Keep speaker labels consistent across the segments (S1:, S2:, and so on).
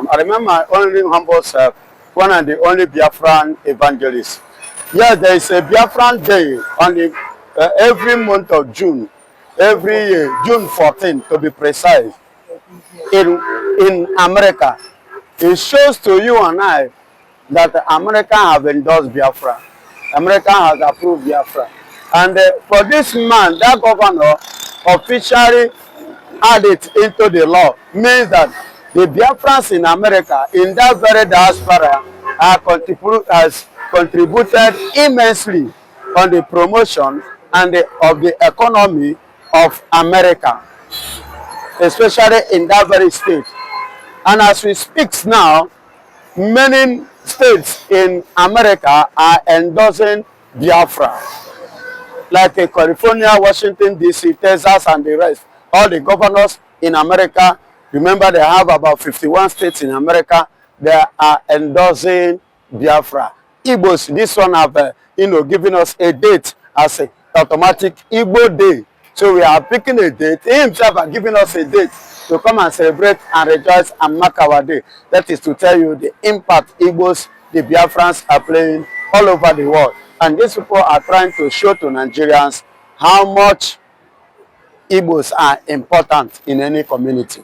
S1: from. I remember my only humble self, one and the only Biafran evangelist. Yes, there is a Biafran day on the every month of June, every year, June 14th to be precise, in America. It shows to you and I that America have endorsed Biafra. America has approved Biafra. And for this man, that governor officially add it into the law, means that the Biafrans in America, in that very diaspora, has contributed immensely on the promotion and of the economy of America, especially in that very state. And as we speak now, many states in America are endorsing Biafra, like California, Washington, D.C., Texas, and the rest. All the governors in America, remember they have about 51 states in America, they are endorsing Biafra. Igbos, this one have, given us a date as an automatic Igbo day. So we are picking a date. He himself has given us a date to come and celebrate and rejoice and mark our day. That is to tell you the impact Igbos, the Biafrans are playing all over the world. And these people are trying to show to Nigerians how much Igbos are important in any community.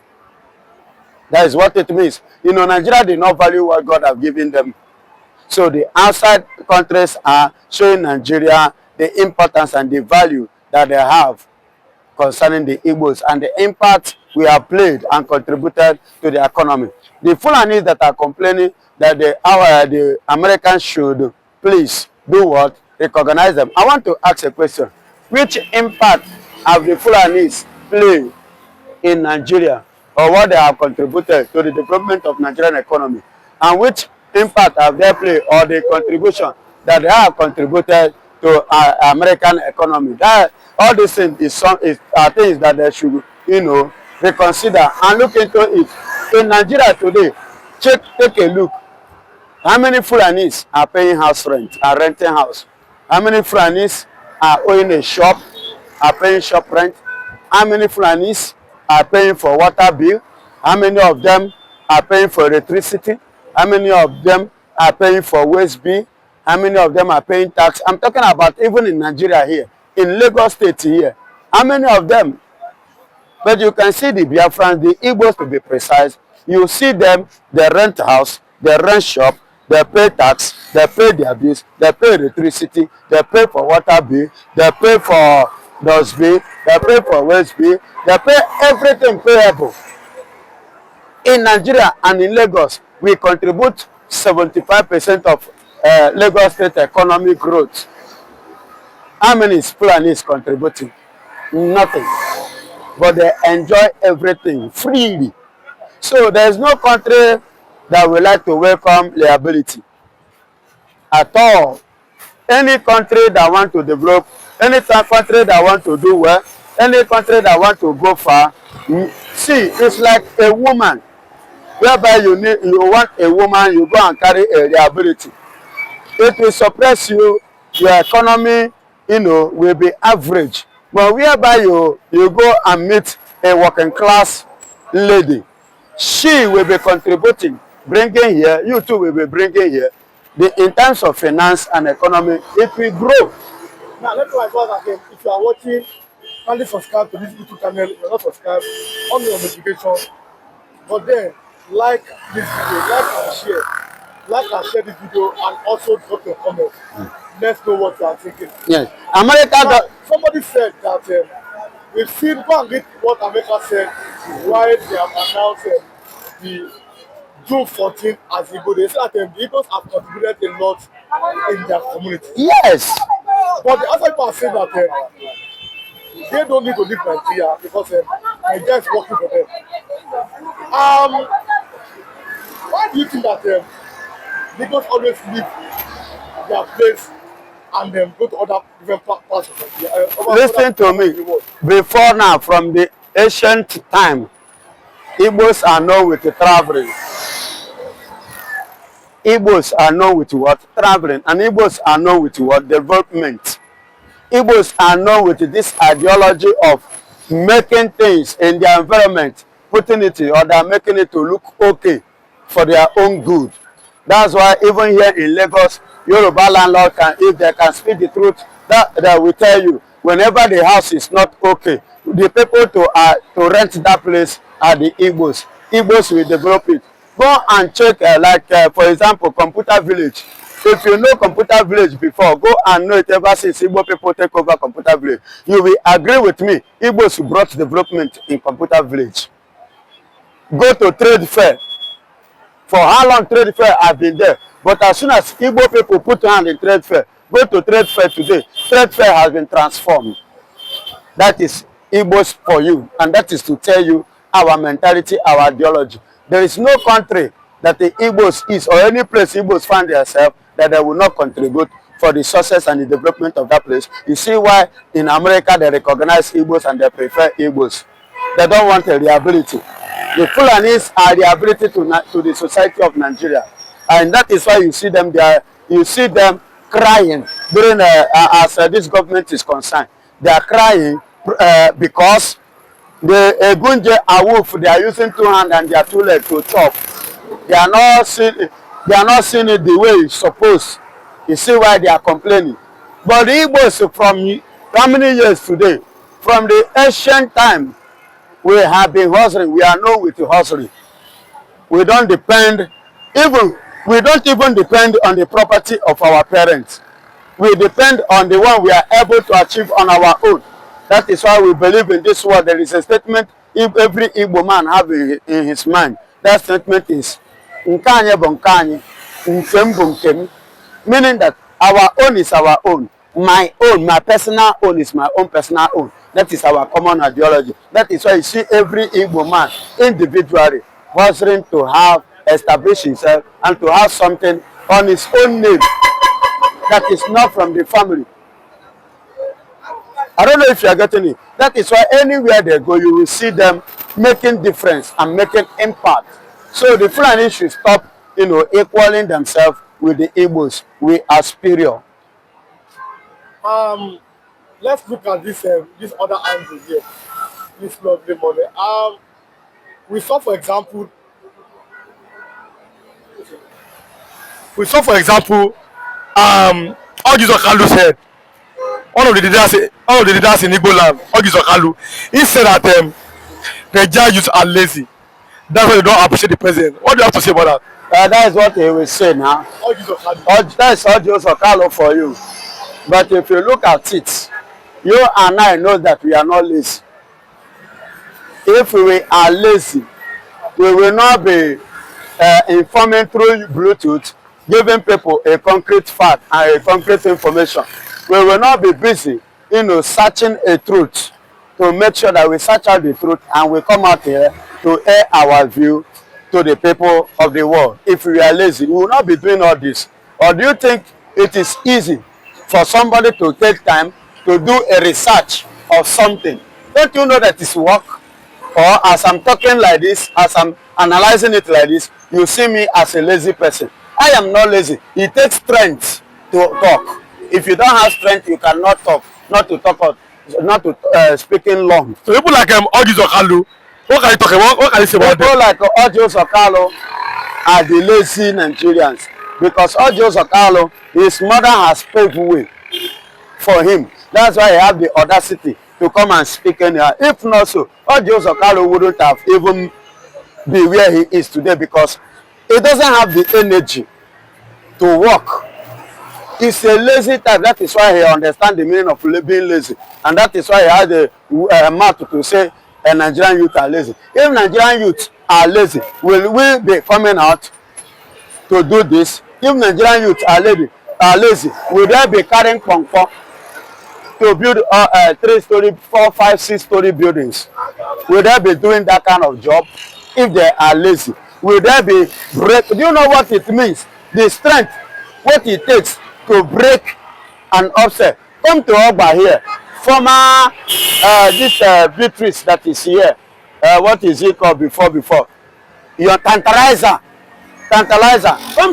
S1: That is what it means. Nigeria did not value what God has given them. So the outside countries are showing Nigeria the importance and the value that they have concerning the Igbos and the impact we have played and contributed to the economy. The Fulanis that are complaining that the Americans should please do what? Recognize them. I want to ask a question. Which impact have the Fulanis played in Nigeria, or what they have contributed to the development of Nigerian economy? And which impact have they played, or the contribution that they have contributed to American economy? That all these things are things that they should, reconsider and look into it. In Nigeria today, take a look. How many Fulanis are paying house rent, are renting house? How many Fulanis are owning a shop, are paying shop rent? How many Fulanis are paying for water bill? How many of them are paying for electricity? How many of them are paying for waste bill? How many of them are paying tax? I'm talking about even in Nigeria here, in Lagos State here. How many of them? But you can see the Biafrans, the Igbos to be precise. You see them, they rent house, they rent shop, they pay tax, they pay their bills, they pay electricity, they pay for water bill, they pay for dust bill, they pay for waste bill, they pay everything payable. In Nigeria and in Lagos, we contribute 75% of Lagos State economic growth. How many Fulanis contributing? Nothing. But they enjoy everything freely. So there is no country that would like to welcome liability at all. Any country that want to develop, any country that want to do well, any country that want to go far, see, it's like a woman, whereby you want a woman, you go and carry a liability. It will suppress you, your economy, will be average. But whereby you go and meet a working class lady, she will be contributing, bringing here, you too will be bringing here. In terms of finance and economy, it will grow.
S2: Now, let me advise again, if you are watching, kindly subscribe to this YouTube channel. If you are not subscribed, on your notification. But then, like this video, like and share this video, and also drop your comments. Let's know what you are thinking.
S1: Yes. America.
S2: Somebody said that we've seen, go and read what America said why they have announced the June 14th as Igbo. They said that the Igbos have contributed a lot in their community.
S1: Yes.
S2: But the other people are saying that they don't need to leave Nigeria because Nigeria is working for them. Why do you think that Igbos always leave their place and then go to other different parts of Nigeria?
S1: Listen to me. Before now, from the ancient time, Igbos are known with the traveling. Igbos are known with what? Traveling. And Igbos are known with what? Development. Igbos are known with this ideology of making things in their environment, putting it in order, making it to look okay. for their own good. That's why even here in Lagos, Yoruba landlord can, if they can speak the truth, that will tell you, whenever the house is not okay, the people to rent that place are the Igbos. Igbos will develop it. Go and check, for example, Computer Village. If you know Computer Village before, go and know it ever since Igbo people take over Computer Village. You will agree with me, Igbos brought development in Computer Village. Go to trade fair. For how long trade fair have been there? But as soon as Igbo people put hand in trade fair, go to trade fair today, trade fair has been transformed. That is Igbos for you, and that is to tell you our mentality, our ideology. There is no country that the Igbos is, or any place Igbos find themselves, that they will not contribute for the success and the development of that place. You see why in America they recognize Igbos and they prefer Igbos. They don't want a reliability. The Fulanis are the ability to the society of Nigeria, and that is why you see them there. You see them crying during as this government is concerned. They are crying because the Egunje Awuf, they are using 2 hands and their 2 legs to chop. They are not seeing it the way it's supposed. You see why they are complaining. But the Igbos from how many years today? From the ancient time, we have been hustling. We are known with the hustling. We don't depend, we don't even depend on the property of our parents. We depend on the one we are able to achieve on our own. That is why we believe in this word. There is a statement every Igbo man have in his mind. That statement is Nkanye bonkanye, nkem bonkem, meaning that our own is our own. My own, my personal own is my own personal own. That is our common ideology. That is why you see every Igbo man individually hustling to have established himself and to have something on his own name that is not from the family. I don't know if you are getting it. That is why anywhere they go, you will see them making difference and making impact. So the Fulani should stop, equaling themselves with the Igbos. We are superior.
S2: Let's look at this other angle here. This lovely money. We saw, for example, Ogizo Kalu's head. One of the leaders in Igbo land, Ogizo Kalu, he said that Nigeria youths are lazy. That's why they don't appreciate the president. What do you have to say about that?
S1: That is what he will say now. That's Ogizo Kalu for you. But if you look at it, you and I know that we are not lazy. If we are lazy, we will not be informing through Bluetooth, giving people a concrete fact and a concrete information. We will not be busy, searching a truth to make sure that we search out the truth and we come out here to air our view to the people of the world. If we are lazy, we will not be doing all this. Or do you think it is easy for somebody to take time to do a research of something? Don't you know that it's work? Or as I'm talking like this, as I'm analyzing it like this, you see me as a lazy person. I am not lazy. It takes strength to talk. If you don't have strength, you cannot talk. Not to speaking long.
S2: So people like Ogizo Kalu, what can you talk about? What can you say about them?
S1: People like Ogizo Kalu are the lazy Nigerians. Because Ogizo Kalu, his mother has paved way for him. That's why he have the audacity to come and speak anyhow. If not so, Ogizo Kalu wouldn't have even be where he is today, because he doesn't have the energy to work. He's a lazy type. That is why he understands the meaning of being lazy. And that is why he had a mouth to say Nigerian youth are lazy. If Nigerian youth are lazy, will we be coming out to do this? If Nigerian youth are lazy, will they be carrying pong-pong to build 3-story, 4, 5, 6-story buildings? Will they be doing that kind of job? If they are lazy, will they be break? Do you know what it means? The strength, what it takes to break an upset. Come to Ogba here. Former this Beatrice that is here. What is it called before? Your tantalizer. Come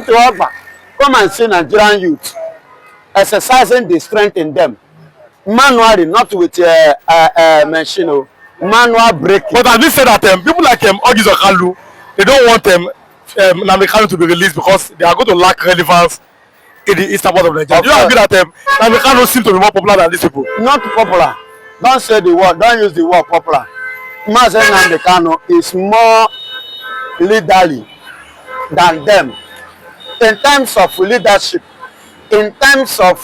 S1: to Ogba. Come and see Nigerian youth exercising the strength in them. Manually, not with machine. Manual breaking.
S2: But have you said that people like Ogizo Kalu, they don't want Nnamdi Kanu to be released because they are going to lack relevance in the eastern part of Nigeria. Do you agree that Nnamdi Kanu seems to be more popular than these people?
S1: Not popular. Don't say the word. Don't use the word popular. Mazen Nnamdi Kanu is more leaderly than them in terms of leadership, in terms of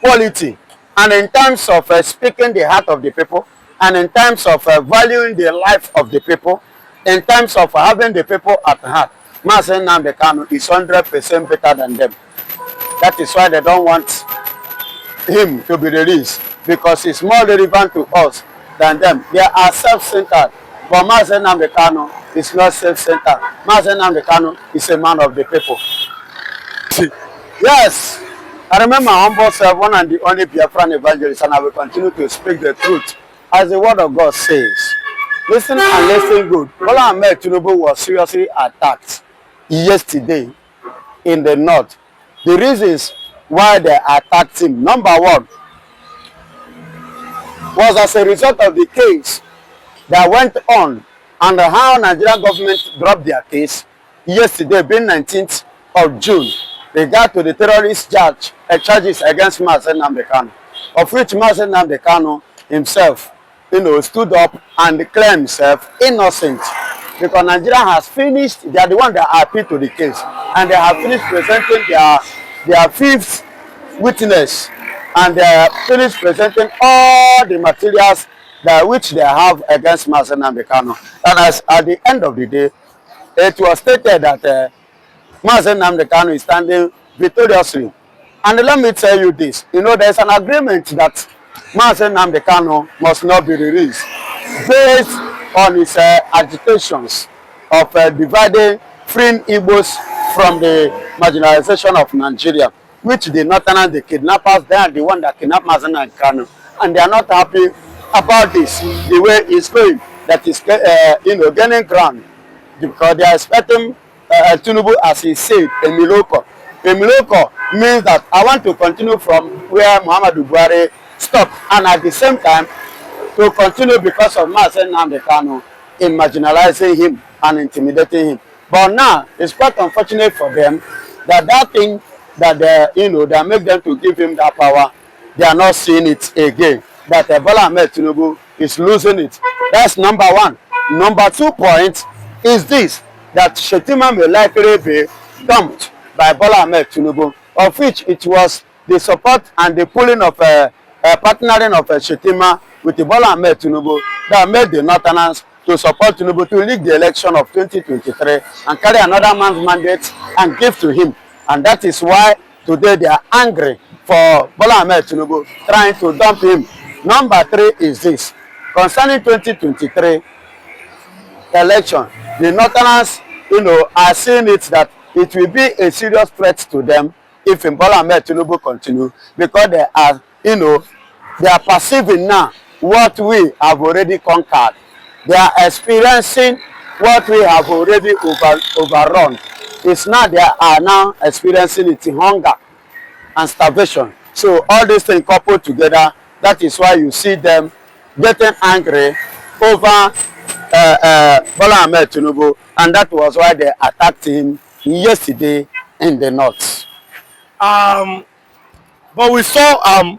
S1: quality, and in terms of speaking the heart of the people, and in terms of valuing the life of the people, in terms of having the people at heart. Mazen Nnamdi Kanu is 100% better than them. That is why they don't want him to be released, because he's more relevant to us than them. They are self-centered, but Mazen Nnamdi Kanu is not self-centered. Mazen Nnamdi Kanu is a man of the people. Yes, I remember my humble self, one and the only Biafran evangelist, and I will continue to speak the truth as the word of God says. Listen and listen good. Bola Ahmed Tinubu was seriously attacked yesterday in the north. The reasons why they attacked him, number one, was as a result of the case that went on and how Nigerian government dropped their case yesterday, being 19th of June, regard to the terrorist charges against Mazen Nnamdi Kanu, of which Mazen Nnamdi Kanu himself, stood up and declared himself innocent, because Nigeria has finished. They are the one that appealed to the case, and they have finished presenting their fifth witness, and they have finished presenting all the materials which they have against Mazen Nnamdi Kanu. And as at the end of the day, it was stated that Mazen Nnamdi Kanu is standing victoriously. And let me tell you this, there's an agreement that Mazen Nnamdi Kanu must not be released based on his agitations of dividing, freeing Igbos from the marginalization of Nigeria, which the Northerners, the kidnappers, they are the one that kidnapped Mazen Nnamdi Kanu, and they are not happy about this, the way it's going, that is gaining ground, because they are expecting Tinubu, as he said, a miloko. A miloko means that I want to continue from where Muhammadu Buhari stopped, and at the same time to continue because of Mazen Nnamdi Kanu in marginalizing him and intimidating him. But now it's quite unfortunate for them that thing that that make them to give him that power, they are not seeing it again. That Bola Ahmed Tinubu is losing it. That's number one. Number 2 point is this, that Shetima may likely be dumped by Bola Ahmed Tinubu, of which it was the support and the pulling of partnering of Shetima with the Bola Ahmed Tinubu that made the Northerners to support Tinubu to leak the election of 2023 and carry another man's mandate and give to him. And that is why today they are angry for Bola Ahmed Tinubu trying to dump him. Number 3 is this, concerning 2023 election, the Northerners, are seeing it that it will be a serious threat to them if Bola Ahmed Tinubu continue, because they are, they are perceiving now what we have already conquered. They are experiencing what we have already overrun. It's now they are now experiencing it in hunger and starvation. So all these things coupled together, that is why you see them getting angry over Bola Ahmed Tinubu, and that was why they attacked him yesterday in the north.
S2: But we saw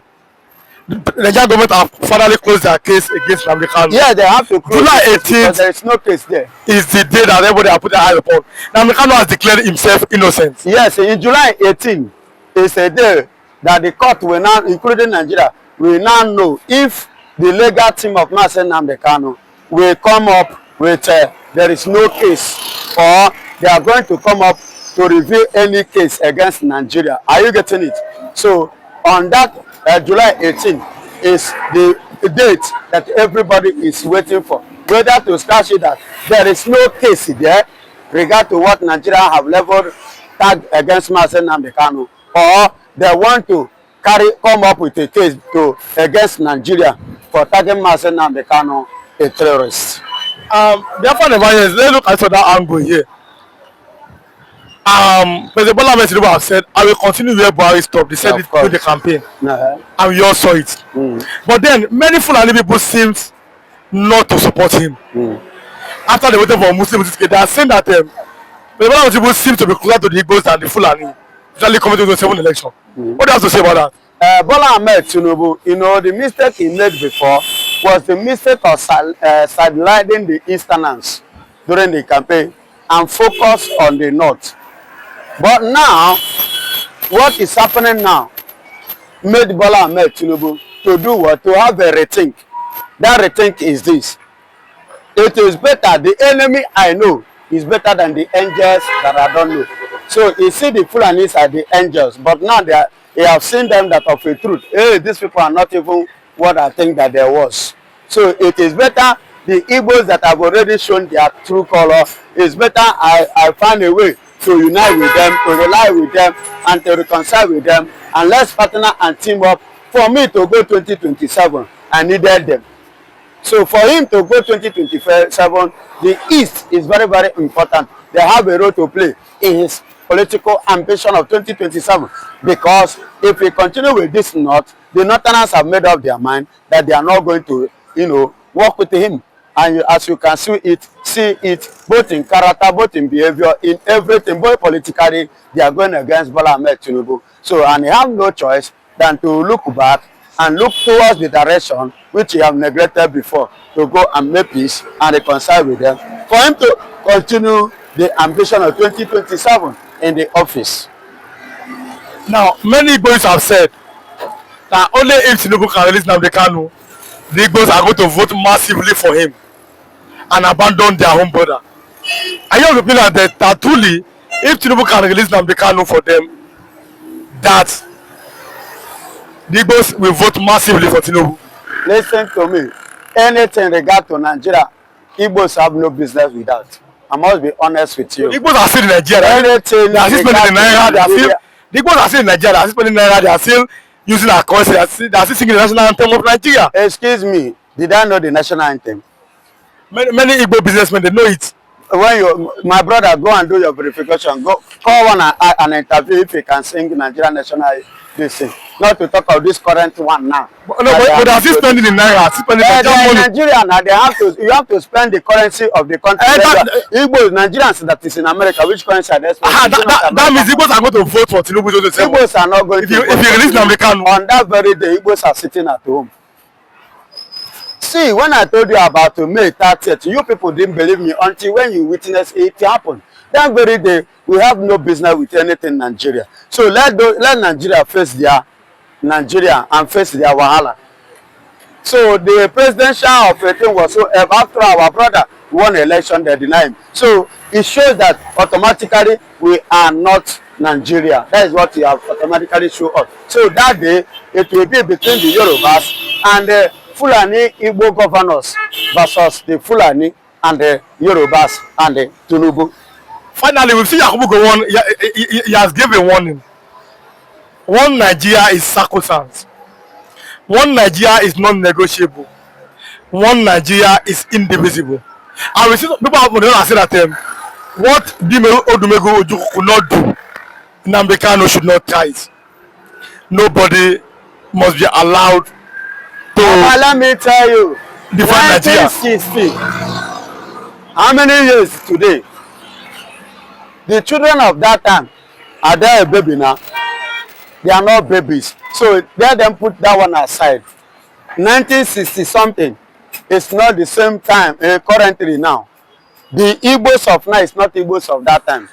S2: the Nigerian government have finally closed their case against Nnamdi Kanu.
S1: Yeah, they have to close.
S2: July 18th,
S1: there is no case there.
S2: Is the day that everybody has put their eye upon. Nnamdi Kanu has declared himself innocent.
S1: Yes, in July 18th is a day that the court will now, including Nigeria, will now know if the legal team of Mazen Nnamdi Kanu will come up with there is no case, or they are going to come up to reveal any case against Nigeria. Are you getting it? So on that July 18th is the date that everybody is waiting for, whether to scratch it that there is no case there regard to what Nigeria have leveled tag against Mazen Nnamdi Kanu, or they want to come up with a case against Nigeria for tagging Mazen Nnamdi Kanu a terrorist.
S2: Therefore, let's look at that angle here. President Bola Ahmed Tinubu have said, I will continue where Buhari stopped. They said it through the campaign. And we all saw it. But then, many Fulani people seemed not to support him. After they waited for Muslims, they are saying that But a lot of people seem to be closer to the Igbos than the Fulani, especially coming to the 7th election. What do you have to say about that?
S1: Bola Ahmed Tinubu, you know, the mistake he made before was the mistake of sidelining the Easterners during the campaign and focus on the North. But now, what is happening now made Bola Ahmed Tinubu to do what? To have a rethink. That rethink is this. It is better, the enemy I know is better than the angels that I don't know. So you see the Fulanis are the angels, but now they have seen them that of a truth. Hey, these people are not even what I think that there was. So it is better the Igbos that have already shown their true color, it's better I find a way to unite with them, to rely with them, and to reconcile with them, and let's partner and team up. For me to go 2027, I needed them. So for him to go 2027, the East is very, very important. They have a role to play in his political ambition of 2027. Because if we continue with this North, the Northerners have made up their mind that they are not going to, work with him. And as you can see it both in character, both in behavior, in everything, both politically, they are going against Bola Ahmed Tinubu. So, and they have no choice than to look back and look towards the direction which he have neglected before, to go and make peace and reconcile with them, for him to continue the ambition of 2027 in the office.
S2: Now, many Igbos have said that only if Tinubu can release Nnamdi Kanu, the Igbos are going to vote massively for him and abandon their home border. Are you of the opinion that truly, if Tinubu can release Nnamdi Kanu for them, that the Igbos will vote massively for Tinubu?
S1: Listen to me. Anything regard to Nigeria, Igbos have no business with that. I must be honest with you.
S2: The Igbos are still in Nigeria.
S1: Anything
S2: they are still spending the Naira. The Igbos are still in Nigeria. They are still spending Naira. They are still using our currency. They are still singing the national anthem of Nigeria.
S1: Excuse me. Did I know the national anthem?
S2: Many Igbo businessmen, they know it.
S1: When my brother, go and do your verification. Go call one an interview if you can sing Nigerian national thing. Not to talk of this current one now.
S2: But they are still spending in Naira. Still spending
S1: in Nigeria now. You have to spend the currency of the country. Igbo Nigerians that is in America, which currency are they spending?
S2: That means Igbos are going to vote for Tinubu.
S1: Igbos are not going to vote.
S2: If you release Nnamdi Kanu
S1: on that very day, Igbos are sitting at home. See, when I told you about May 30th, you people didn't believe me until when you witnessed it happen. That very day, we have no business with anything in Nigeria. So let Nigeria face their Nigeria and face their wahala. So the presidential operating was so after our brother won the election, they deny him. So it shows that automatically we are not Nigeria. That is what you have automatically show us. So that day, it will be between the Yorubas and the Fulani Igbo governors versus the Fulani and the Yorubas and the Tinubu.
S2: Finally, we see Yakubu go on. He has given a warning. One Nigeria is sacrosanct. One Nigeria is non-negotiable. One Nigeria is indivisible. And we see people have say that what Odumegu Ojukwu could not do, Nnamdi Kanu should not try it. Nobody must be allowed to.
S1: Let me tell you,
S2: define Nigeria.
S1: 1960. How many years today? The children of that time, are they a baby now? They are not babies. So let them put that one aside. 1960 something. It's not the same time currently now. The Igbos of now is not Igbos of that time.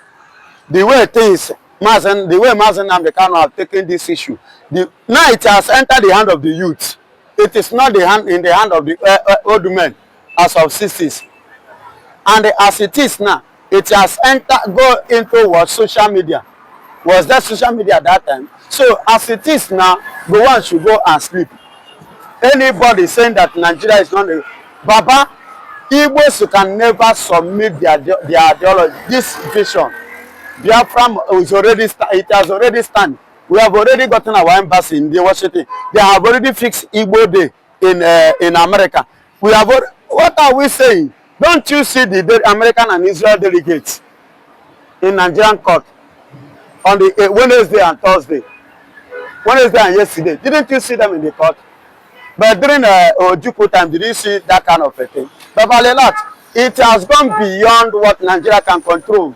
S1: The way things, Mazen Nnamdi Kanu have taken this issue. Now it has entered the hand of the youth. It is not in the hand of the old men as of 60s. And as it is now, it has go into what social media. Was that social media at that time? So as it is now, the one should go and sleep. Anybody saying that Nigeria is not a Baba, Igbos can never submit their ideology. This vision, Biafra is already it has already stand. We have already gotten our embassy in Washington. They have already fixed Igbo Day in America. We have what are we saying? Don't you see the American and Israel delegates in Nigerian court on the Wednesday and Thursday? Wednesday and yesterday. Didn't you see them in the court? But during Ojukwu time, did you see that kind of a thing? But a lot, it has gone beyond what Nigeria can control.